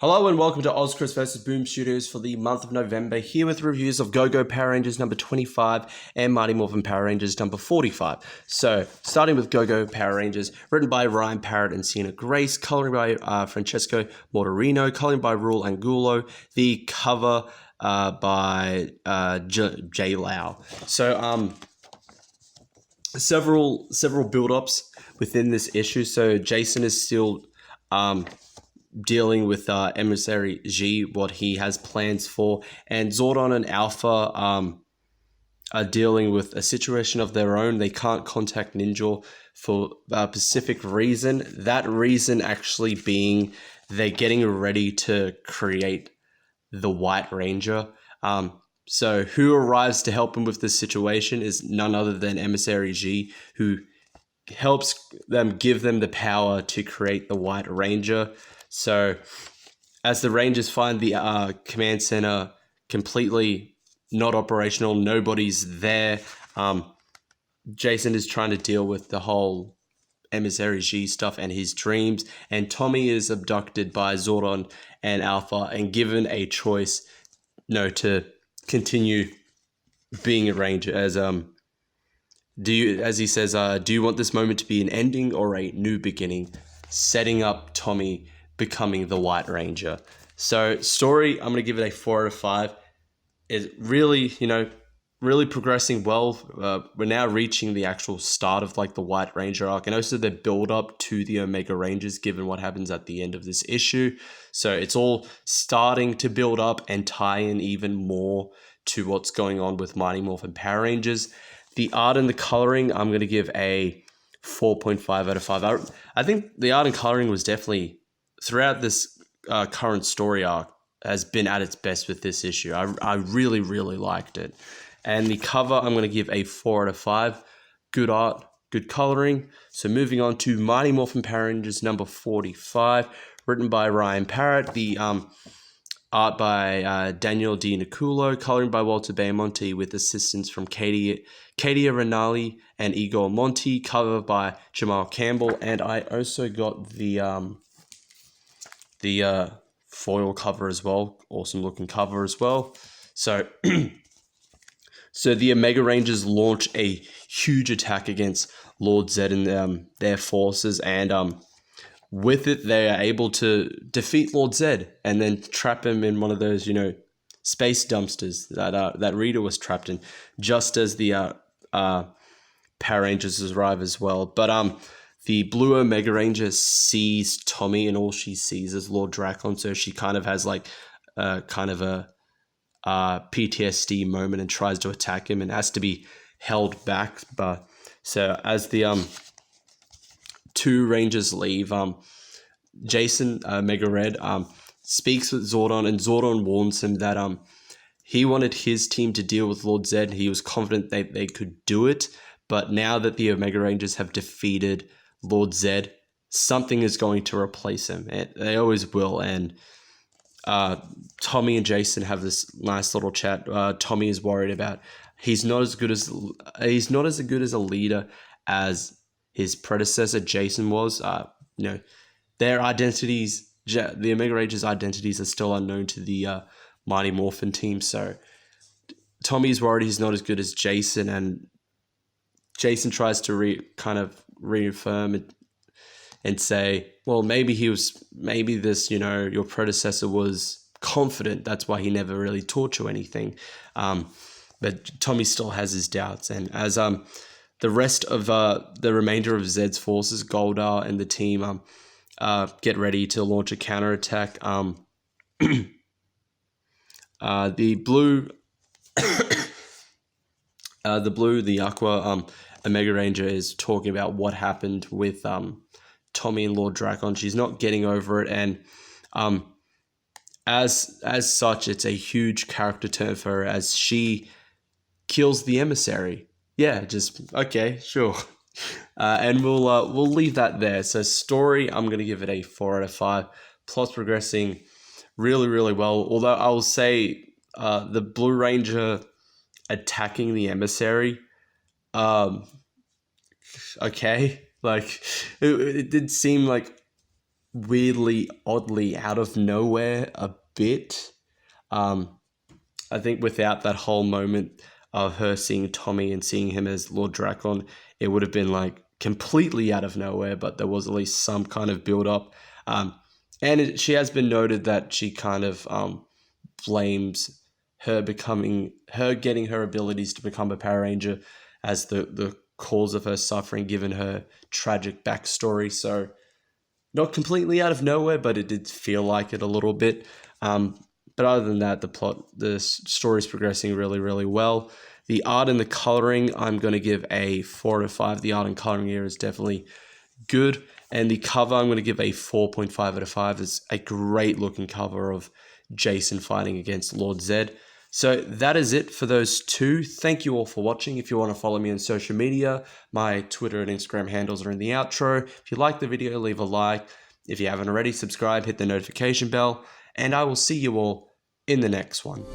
Hello and welcome to OzChris vs Boom Studios for the month of November, here with reviews of Go-Go Power Rangers number 25 and Mighty Morphin Power Rangers number 45. So, starting with Go-Go Power Rangers, written by Ryan Parrott and Sienna Grace, coloring by Francesco Mortarino, coloring by Rule Angulo, the cover by J. Lau. So, several build-ups within this issue. So, Jason is still dealing with Emissary G, what he has plans for, and Zordon and Alpha are dealing with a situation of their own. They can't contact Ninja for a specific reason. That reason actually being they're getting ready to create the White Ranger. So who arrives to help him with this situation is none other than Emissary G, who helps them, give them the power to create the White Ranger. So, as the Rangers find the command center completely not operational, nobody's there, Jason is trying to deal with the whole Emissary G stuff and his dreams, and Tommy is abducted by Zordon and Alpha and given a choice, to continue being a Ranger as he says, do you want this moment to be an ending or a new beginning? Setting up Tommy becoming the White Ranger. So story, I'm going to give it a 4 out of 5. It's really, really progressing well. We're now reaching the actual start of the White Ranger arc, and also the build up to the Omega Rangers, given what happens at the end of this issue. So it's all starting to build up and tie in even more to what's going on with Mighty Morphin Power Rangers. The art and the coloring, I'm going to give a 4.5 out of 5. I think the art and coloring was definitely, throughout this current story arc, has been at its best with this issue. I really, really liked it. And the cover, I'm going to give a 4 out of 5. Good art, good coloring. So moving on to Mighty Morphin Power Rangers number 45, written by Ryan Parrott. The art by Daniel Di Niculo, coloring by Walter Bayamonte, with assistance from Katia Renali and Igor Monti, cover by Jamal Campbell. And I also got the foil cover as well. Awesome looking cover as well. So, so the Omega Rangers launch a huge attack against Lord Zedd and their forces, and with it they are able to defeat Lord Zedd and then trap him in one of those space dumpsters that Rita was trapped in, just as the Power Rangers arrive as well. But the Blue Omega Ranger sees Tommy, and all she sees is Lord Dracon, so she kind of has kind of a PTSD moment and tries to attack him and has to be held back. But so as the two Rangers leave, Jason Mega Red speaks with Zordon, and Zordon warns him that he wanted his team to deal with Lord Zedd. He was confident they could do it, but now that the Omega Rangers have defeated Lord Zedd, something is going to replace him. They always will. And Tommy and Jason have this nice little chat. Tommy is worried about he's not as good as a leader as his predecessor Jason was. Their identities, the Omega Rangers' identities, are still unknown to the Mighty Morphin team. So Tommy's worried he's not as good as Jason, and Jason tries to reaffirm it and say, well, maybe this, your predecessor was confident. That's why he never really taught you anything. But Tommy still has his doubts. And as the rest of the remainder of Zedd's forces, Goldar and the team, get ready to launch a counterattack, the Aqua Omega Ranger is talking about what happened with Tommy and Lord Dracon. She's not getting over it, and as such, it's a huge character turn for her as she kills the emissary. Yeah, just okay, sure. And we'll leave that there. So story, I'm gonna give it a 4 out of 5. Plot's progressing really, really well. Although I will say the Blue Ranger attacking the emissary, okay, it did seem like weirdly, oddly out of nowhere a bit. I think without that whole moment of her seeing Tommy and seeing him as Lord Dracon, it would have been like completely out of nowhere, but there was at least some kind of build up. She has been noted that she kind of blames her getting her abilities to become a Power Ranger as the cause of her suffering, given her tragic backstory. So not completely out of nowhere, but it did feel like it a little bit. But other than that, the story's progressing really, really well. The art and the coloring, I'm going to give a 4 out of 5. The art and coloring here is definitely good. And the cover, I'm going to give a 4.5 out of 5. It's a great looking cover of Jason fighting against Lord Zedd. So that is it for those two. Thank you all for watching. If you want to follow me on social media, my Twitter and Instagram handles are in the outro. If you like the video, leave a like. If you haven't already, subscribe, hit the notification bell, and I will see you all in the next one.